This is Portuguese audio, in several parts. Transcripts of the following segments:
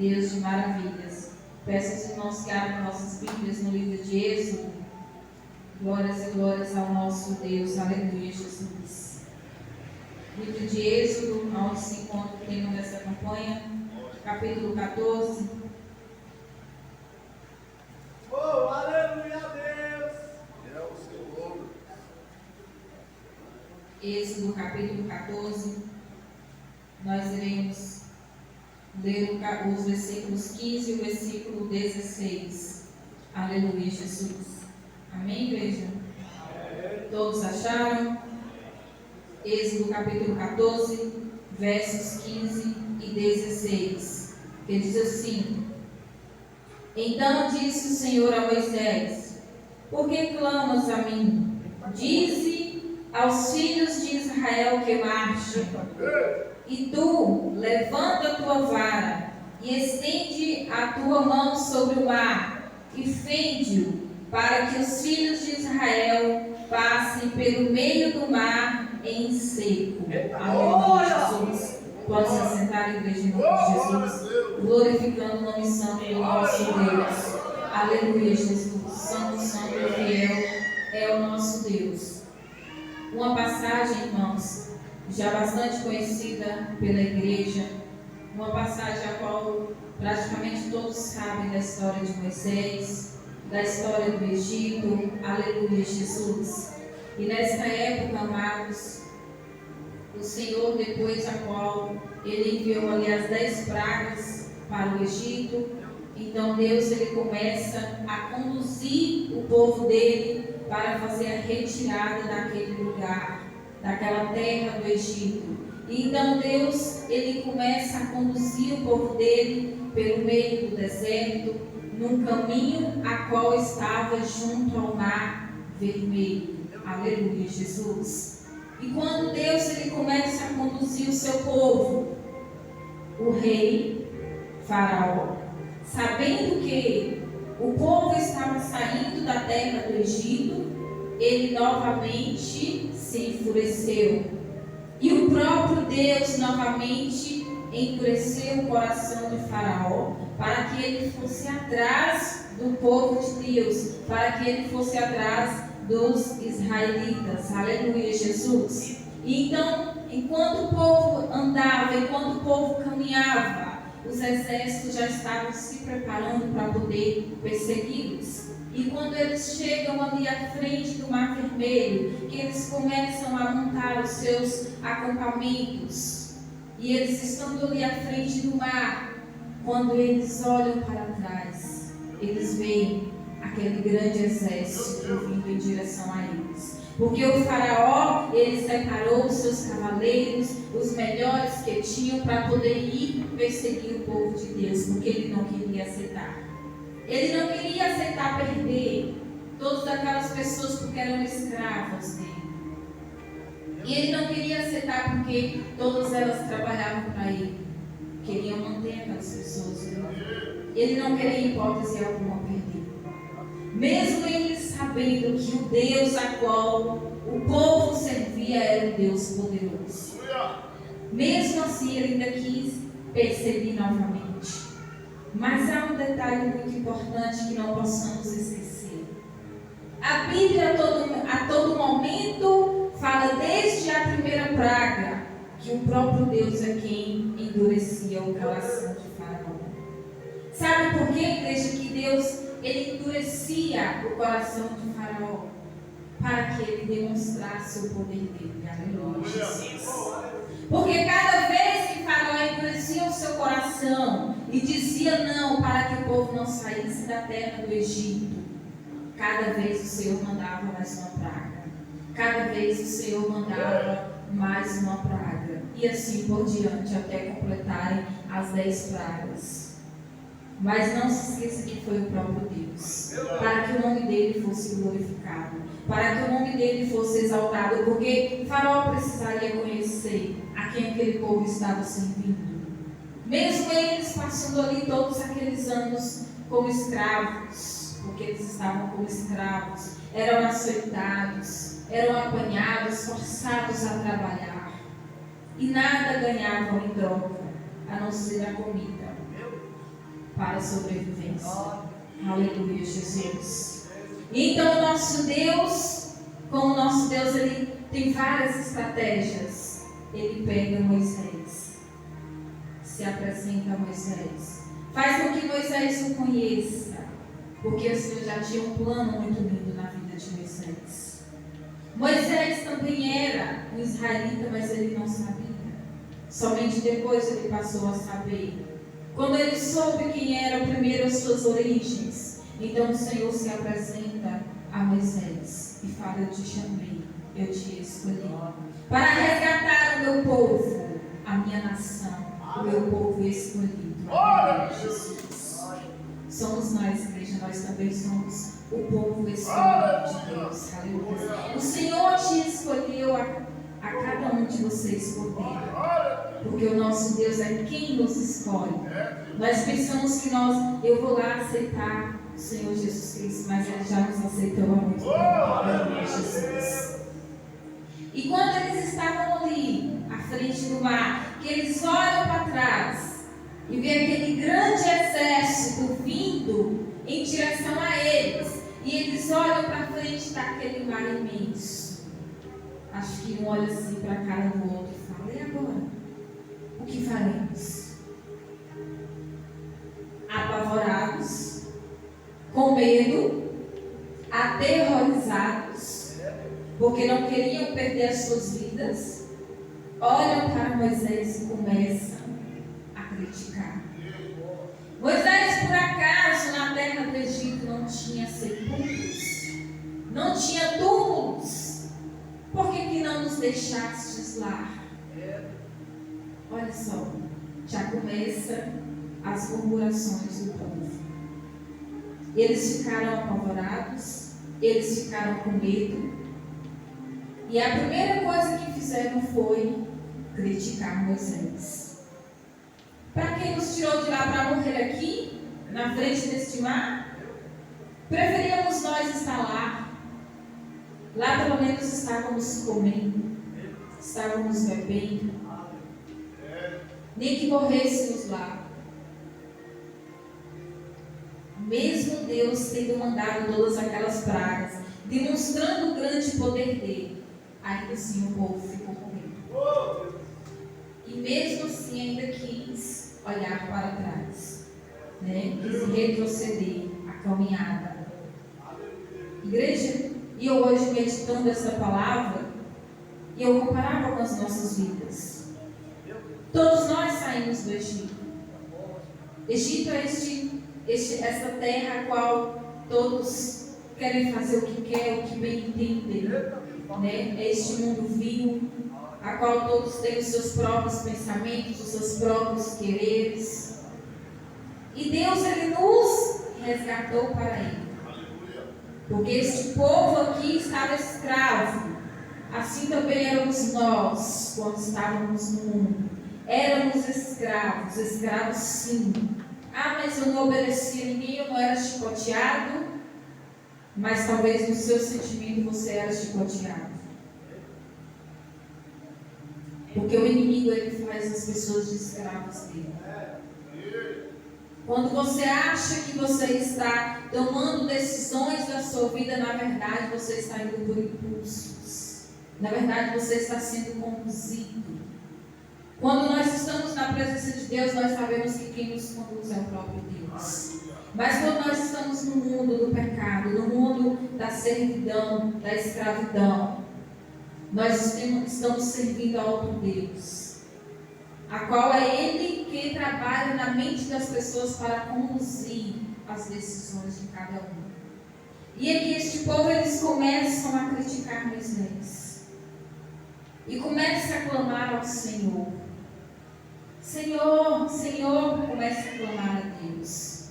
Deus de maravilhas. Peço aos irmãos que abram nossas Bíblias no livro de Êxodo. Glórias e glórias ao nosso Deus. Aleluia, Jesus. Livro de Êxodo, onde se encontra o tema dessa campanha, capítulo 14. Oh, aleluia a Deus! É o Senhor. Êxodo, capítulo 14. Nós iremos ler os versículos 15 e o versículo 16. Aleluia, Jesus. Amém, igreja? Amém. Todos acharam? Êxodo, capítulo 14, versos 15 e 16. Que diz assim: Então disse o Senhor a Moisés: Por que clamas a mim? Dize aos filhos de Israel que marchem. E tu, levanta a tua vara e estende a tua mão sobre o mar e fende-o, para que os filhos de Israel passem pelo meio do mar em seco. Aleluia, Jesus. Pode se assentar, igreja, em nome de Jesus, glorificando o nome santo do nosso Deus. Aleluia, Jesus. Santo, santo e fiel é o nosso Deus. Uma passagem, irmãos, já bastante conhecida pela igreja, uma passagem a qual praticamente todos sabem da história de Moisés, da história do Egito. Aleluia, Jesus. E nesta época, amados, o Senhor, depois a qual Ele enviou ali as 10 pragas para o Egito, então Deus ele começa a conduzir o povo dele para fazer a retirada daquele lugar, daquela terra do Egito. E então Deus ele começa a conduzir o povo dele pelo meio do deserto, num caminho a qual estava junto ao mar vermelho. Aleluia, Jesus. E quando Deus ele começa a conduzir o seu povo, o rei Faraó, sabendo que o povo estava saindo da terra do Egito, ele novamente se enfureceu. E o próprio Deus novamente endureceu o coração de Faraó, para que ele fosse atrás do povo de Deus, para que ele fosse atrás dos israelitas. Aleluia, Jesus. E então, enquanto o povo andava, enquanto o povo caminhava, os exércitos já estavam se preparando para poder persegui-los. E quando eles chegam ali à frente do Mar Vermelho, que eles começam a montar os seus acampamentos, e eles estão ali à frente do mar, quando eles olham para trás, eles veem aquele grande exército vindo em direção a eles. Porque o Faraó, ele separou os seus cavaleiros, os melhores que tinham, para poder ir perseguir o povo de Deus, porque ele não queria aceitar. Ele não queria aceitar perder todas aquelas pessoas porque eram escravas dele. E ele não queria aceitar porque todas elas trabalhavam para ele. Queriam manter aquelas pessoas. Ele não queria, em hipótese alguma, perder. Mesmo ele sabendo que o Deus a qual o povo servia era um Deus poderoso. Mesmo assim, ele ainda quis perseguir novamente. Mas há um detalhe muito importante que não possamos esquecer. A Bíblia a todo momento fala, desde a primeira praga, que o próprio Deus é quem endurecia o coração de Faraó. Sabe por quê, igreja, que Deus ele endurecia o coração de Faraó? Para que ele demonstrasse o poder dele. Aleluia, Jesus. Porque cada vez que Faraó endurecia o seu coração e dizia não para que o povo não saísse da terra do Egito, cada vez o Senhor mandava mais uma praga. Cada vez o Senhor mandava mais uma praga. E assim por diante, até completarem as 10 pragas. Mas não se esqueça que foi o próprio Deus, para que o nome dele fosse glorificado, para que o nome dele fosse exaltado, porque Faraó precisaria conhecer a quem aquele povo estava servindo. Mesmo eles passando ali todos aqueles anos como escravos, porque eles estavam como escravos, eram açoitados, eram apanhados, forçados a trabalhar, e nada ganhavam em troca, a não ser a comida. para a sobrevivência. Aleluia, Jesus. Então, o nosso Deus, como o nosso Deus, ele tem várias estratégias. Ele pega Moisés, se apresenta a Moisés, faz com que Moisés o conheça, porque o Senhor já tinha um plano muito lindo na vida de Moisés. Moisés também era um israelita, mas ele não sabia. Somente depois ele passou a saber. Quando ele soube quem era primeiro as suas origens, então o Senhor se apresenta a Moisés e fala: eu te chamei, eu te escolhi para resgatar o meu povo, a minha nação, o meu povo escolhido. Jesus. Somos nós, igreja, nós também somos o povo escolhido de Deus. Aleluia. O Senhor te escolheu a cada um de vocês por dentro, porque o nosso Deus é quem nos escolhe. Nós pensamos que eu vou lá aceitar o Senhor Jesus Cristo, mas Ele já nos aceitou há muito tempo. Jesus. E quando eles estavam ali, à frente do mar, que eles olham para trás e vê aquele grande exército vindo em direção a eles, e eles olham para frente daquele mar imenso. Acho que um olha assim para a cara do outro e fala: e agora? O que faremos? Apavorados, com medo, aterrorizados, porque não queriam perder as suas vidas, olham para Moisés e começam a criticar. Moisés, por acaso, na terra do Egito não tinha sepulcros, não tinha túmulos. Por que não nos deixastes lá? Olha só, já começa as murmurações do povo. Eles ficaram apavorados, eles ficaram com medo. E a primeira coisa que fizeram foi criticar Moisés. Para quem nos tirou de lá para morrer aqui, na frente deste mar? Preferíamos nós estar lá. Lá pelo menos estávamos comendo, estávamos bebendo, nem que morrêssemos lá. Mesmo Deus tendo mandado todas aquelas pragas, demonstrando o grande poder dele, ainda assim o povo ficou com medo. E mesmo assim ainda quis olhar para trás, quis retroceder a caminhada. Igreja, e eu hoje meditando essa palavra, e eu comparava com as nossas vidas. Todos nós saímos do Egito. Egito é essa terra a qual todos querem fazer o que quer, o que bem entendem. É este mundo vil, a qual todos têm os seus próprios pensamentos, os seus próprios quereres. E Deus, Ele nos resgatou para Ele. Porque este povo aqui estava escravo. Assim também éramos nós, quando estávamos no mundo. Éramos escravos, escravos sim. Mas eu não obedecia a ninguém, eu não era chicoteado. Mas talvez no seu sentimento você era chicoteado. Porque o inimigo, ele faz as pessoas de escravos dele. Quando você acha que você está tomando decisões da sua vida, na verdade você está indo por impulsos. Na verdade você está sendo conduzido. Quando nós estamos na presença de Deus, nós sabemos que quem nos conduz é o próprio Deus. Mas quando nós estamos no mundo do pecado, no mundo da servidão, da escravidão, nós estamos servindo a outro Deus, a qual é Ele que trabalha na mente das pessoas para conduzir as decisões de cada um. E aqui este povo, eles começam a criticar Moisés e começam a clamar ao Senhor. Senhor, Senhor, começa a clamar a Deus.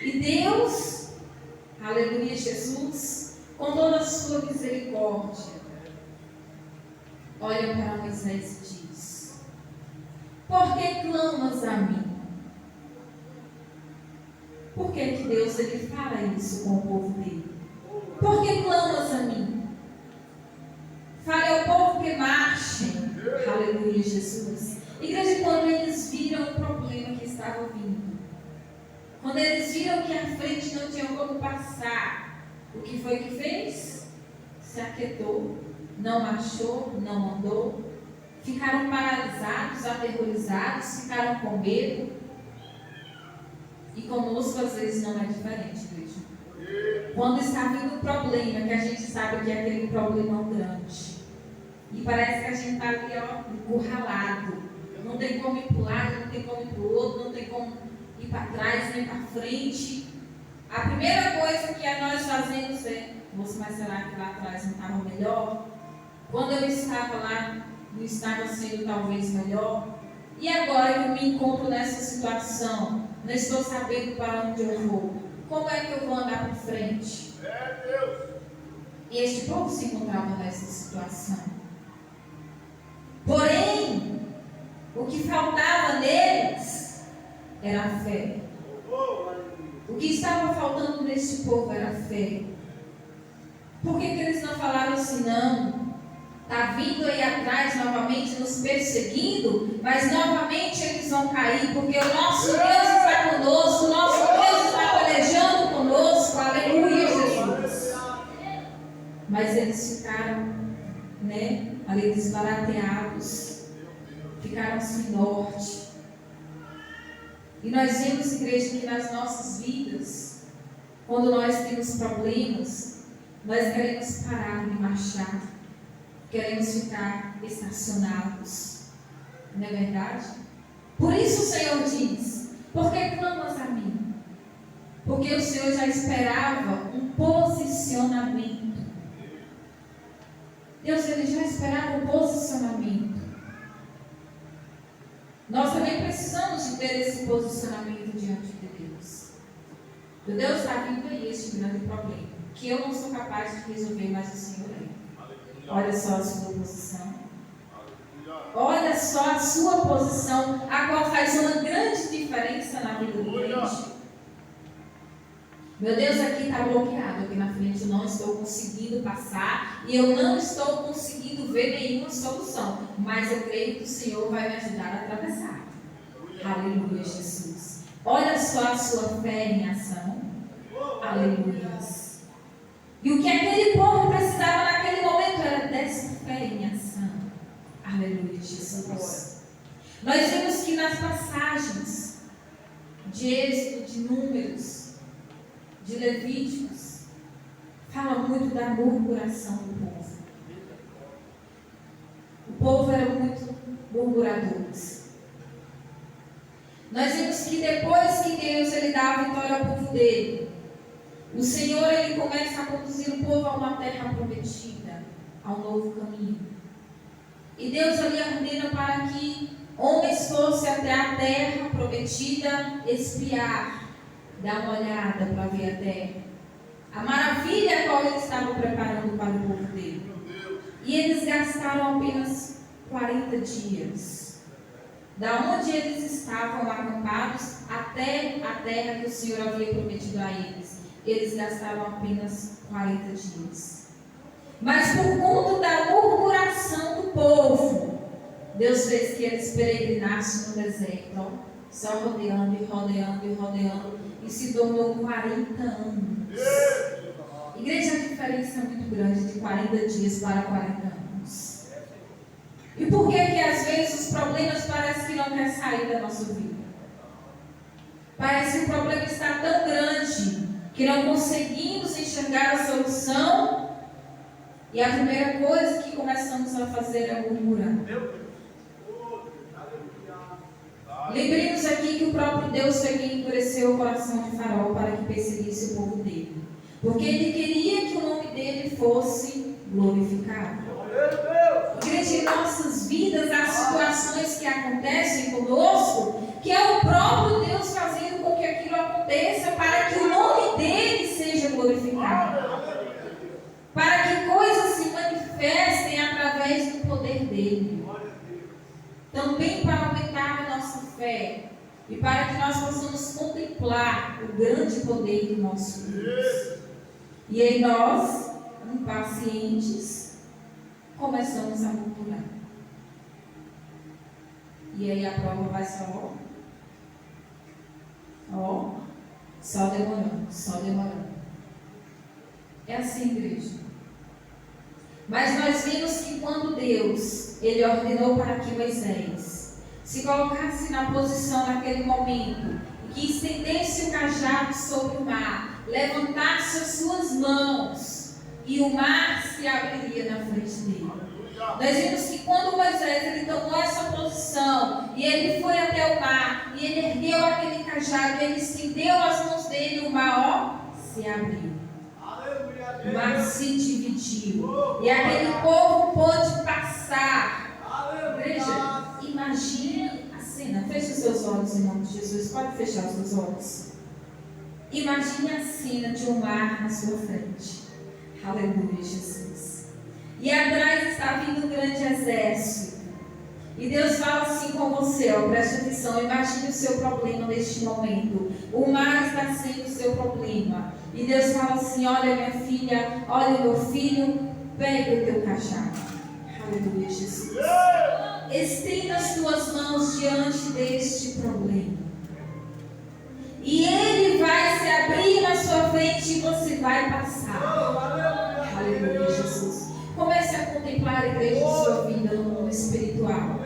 E Deus, aleluia, Jesus, com toda a sua misericórdia, olha para Moisés e diz: por que clamas a mim? Por que Deus, ele fala isso com o povo dele? Por que clamas a mim? Fale ao povo que marchem. Aleluia, Jesus. Igreja, quando eles viram o problema que estava vindo, Quando eles viram que à frente não tinha como passar, o que foi que fez? Se aquietou, não marchou, não andou. Ficaram paralisados, aterrorizados, ficaram com medo. E conosco às vezes não é diferente, igreja. Quando está vindo um problema, que a gente sabe que é aquele problemão grande, e parece que a gente está ali, encurralado. Não tem como ir para um lado, não tem como ir para o outro, não tem como ir para trás, nem para frente. A primeira coisa que nós fazemos é: moço, mas será que lá atrás não estava melhor? Quando eu estava lá, não estava sendo talvez melhor? E agora que eu me encontro nessa situação, não estou sabendo para onde eu vou, como é que eu vou andar para frente? E este povo se encontrava nessa situação. Porém, o que faltava neles era a fé. O que estava faltando neste povo era a fé. Por que eles não falaram assim? Não, está vindo aí atrás novamente nos perseguindo, mas novamente eles vão cair, porque o nosso Deus está conosco, o nosso Deus está pelejando conosco, aleluia, Jesus. Mas eles ficaram, ali desbarateados, ficaram sem norte. E nós vemos, igreja, que nas nossas vidas, quando nós temos problemas, nós queremos parar de marchar, queremos ficar estacionados, não é verdade? Por isso o Senhor diz: por que clamas a mim? Porque o Senhor já esperava um posicionamento. Deus, ele já esperava um posicionamento. Nós também precisamos de ter esse posicionamento diante de Deus. Meu Deus, está vindo aí este grande problema, que eu não sou capaz de resolver, mas o Senhor é. Olha só a sua posição. Olha só a sua posição, a qual faz uma grande diferença na vida do crente. Meu Deus, aqui está bloqueado, aqui na frente eu não estou conseguindo passar e eu não estou conseguindo ver nenhuma solução, mas eu creio que o Senhor vai me ajudar a atravessar. Aleluia, Jesus. Olha só a sua fé em ação. Aleluia. E o que aquele povo precisava naquele momento era dessa fé em ação. Aleluia, Jesus. Nós vemos que nas passagens de Êxodo, de Números, de Levíticos, fala muito da murmuração do povo. O povo era muito murmuradores. Nós vemos que depois que Deus ele dá a vitória ao povo dele, o Senhor ele começa a conduzir o povo a uma terra prometida, a um novo caminho. E Deus ali ordena para que homens fossem até a terra prometida espiar, dar uma olhada para ver a terra, a maravilha a qual ele estava preparando para o povo dele. E eles gastaram apenas 40 dias, da onde eles estavam acampados até a terra que o Senhor havia prometido a eles. Eles gastaram apenas 40 dias. Mas por conta da murmuração do povo, Deus fez que eles peregrinassem no deserto, só rodeando e rodeando e rodeando, e se tornou 40 anos. Igreja, a diferença é muito grande de 40 dias para 40 anos. E por que às vezes os problemas parecem que não querem sair da nossa vida? Parece que o problema está tão grande que não conseguimos enxergar a solução, e a primeira coisa que começamos a fazer é murmurar. Lembremos aqui que o próprio Deus foi quem endureceu o coração de Faraó para que perseguisse o povo dele, porque ele queria que o nome dele fosse glorificado. Igreja, em nossas vidas, há situações que acontecem conosco, que é o próprio Deus fazendo com que aquilo aconteça para que o nome dele seja glorificado, para que coisas se manifestem através do poder dele, também para aumentar a nossa fé e para que nós possamos contemplar o grande poder do nosso Deus. E aí nós, impacientes, começamos a murmurar. E aí a prova vai ser Só demorando, só demorando. É assim, igreja. Mas nós vimos que quando Deus, Ele ordenou para que Moisés se colocasse na posição naquele momento, que estendesse o cajado sobre o mar, levantasse as suas mãos e o mar se abriria na frente dele. Nós vimos que quando Moisés ele tomou essa posição e ele foi até o mar e ele ergueu aquele cajado, ele estendeu as mãos dele e o mar se abriu. O mar se dividiu e aquele povo pôde passar. Veja, imagine a cena. Feche os seus olhos em nome de Jesus. Pode fechar os seus olhos. Imagine a cena de um mar na sua frente. Aleluia, Jesus. E atrás está vindo um grande exército. E Deus fala assim com você, preste atenção, imagine o seu problema neste momento. O mar está sendo o seu problema. E Deus fala assim, olha minha filha, olha meu filho, pega o teu cajado. Aleluia, Jesus. Estenda as tuas mãos diante deste problema. E ele vai se abrir na sua frente e você vai passar. Aleluia, Jesus. Comece a contemplar a igreja de sua vida no mundo espiritual.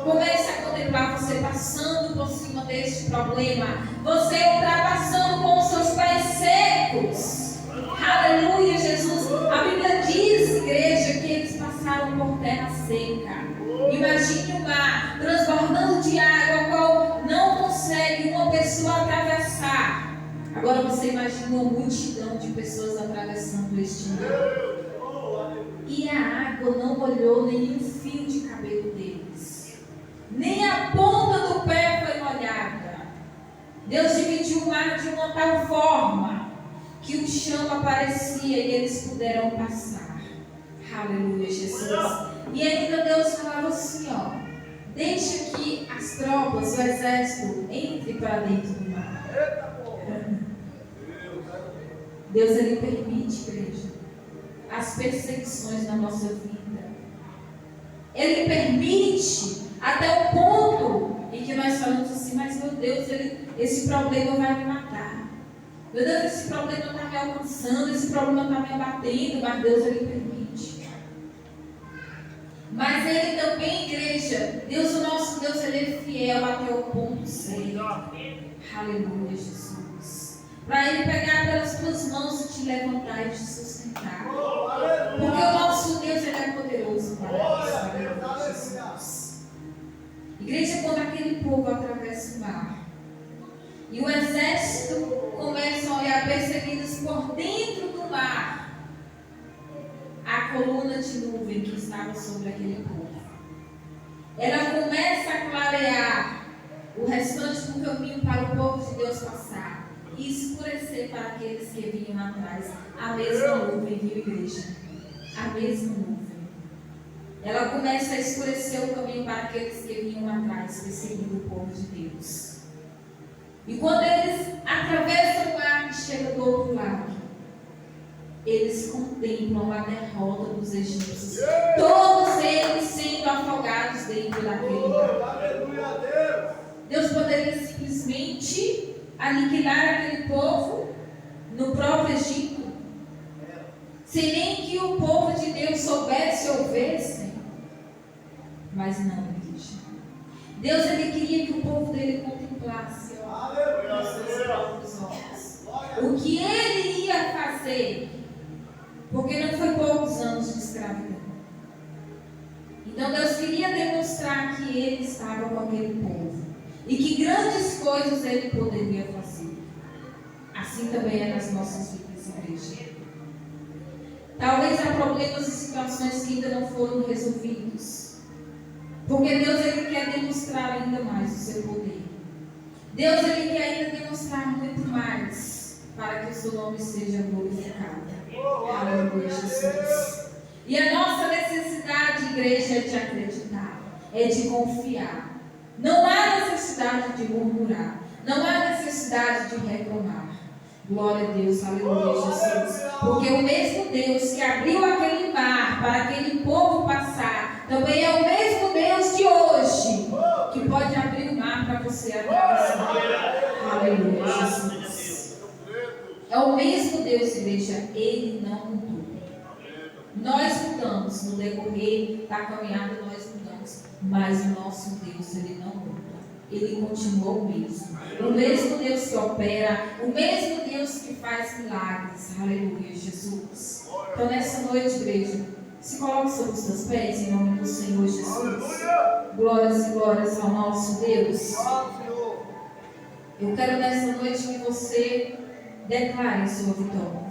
Comece a contemplar você passando por cima deste problema. Você ultrapassando com os seus pés secos. Aleluia, Jesus. A Bíblia diz, igreja, que eles passaram por terra seca. Imagine o mar transbordando de água, a qual não consegue uma pessoa atravessar. Agora você imagina uma multidão de pessoas atravessando este mar. E a água não molhou nenhum fio de cabelo deles. Nem a ponta do pé foi molhada. Deus dividiu o mar de uma tal forma que o chão aparecia e eles puderam passar. Aleluia, Jesus. E ainda Deus falava assim, deixa que as tropas, o exército, entre para dentro do mar. Deus, Ele permite, igreja, as perseguições na nossa vida. Ele permite até o ponto em que nós falamos assim, mas meu Deus, esse problema vai me matar. Meu Deus, esse problema está me alcançando, esse problema está me abatendo, mas Deus, Ele permite. Mas Ele também, igreja, Deus, o nosso Deus, Ele é fiel até o ponto certo. Aleluia, Jesus. Para Ele pegar pelas tuas mãos e te levantar e te sustentar. Porque o nosso Deus, Ele é poderoso para isso. Aleluia, Jesus. Igreja, quando aquele povo atravessa o mar e o exército começa a olhar perseguidos por dentro do mar, a coluna de nuvem que estava sobre aquele povo, ela começa a clarear o restante do caminho para o povo de Deus passar e escurecer para aqueles que vinham atrás. A mesma nuvem, viu, igreja? A mesma nuvem. Ela começa a escurecer o caminho para aqueles que vinham atrás, perseguindo o povo de Deus. E quando eles atravessam o mar e chegam do outro lado, eles contemplam a derrota dos egípcios. Todos eles sendo afogados dentro daquele mar. Deus poderia simplesmente aniquilar aquele povo no próprio Egito, sem nem que o povo de Deus soubesse ou ouvesse. Mas não, igreja. Deus, Ele queria que o povo dele contemplasse com seus próprios olhos o que Ele ia fazer. Porque não foi poucos anos de escravidão. Então Deus queria demonstrar que Ele estava com aquele povo. E que grandes coisas Ele poderia fazer. Assim também é nas nossas vidas, igreja. Talvez há problemas e situações que ainda não foram resolvidos. Porque Deus, Ele quer demonstrar ainda mais o seu poder. Deus, Ele quer ainda demonstrar muito mais para que o seu nome seja glorificado. Aleluia, Jesus. E a nossa necessidade, igreja, é de acreditar, é de confiar. Não há necessidade de murmurar, não há necessidade de reclamar. Glória a Deus, aleluia, Jesus. Porque o mesmo Deus que abriu aquele mar para aquele povo passar, também é o mesmo Deus de hoje que pode abrir o mar para você atravessar. Aleluia, Jesus. o mesmo Deus, igreja, Ele não mudou. Nós mudamos no decorrer da caminhada, nós mudamos, mas o nosso Deus, Ele não muda. Ele continua o mesmo. O mesmo Deus que opera, o mesmo Deus que faz milagres. Aleluia, Jesus. Então, nessa noite, igreja, se coloque sobre os seus pés em nome do Senhor Jesus. Glórias e glórias ao nosso Deus. Eu quero nessa noite que você declare sua vitória.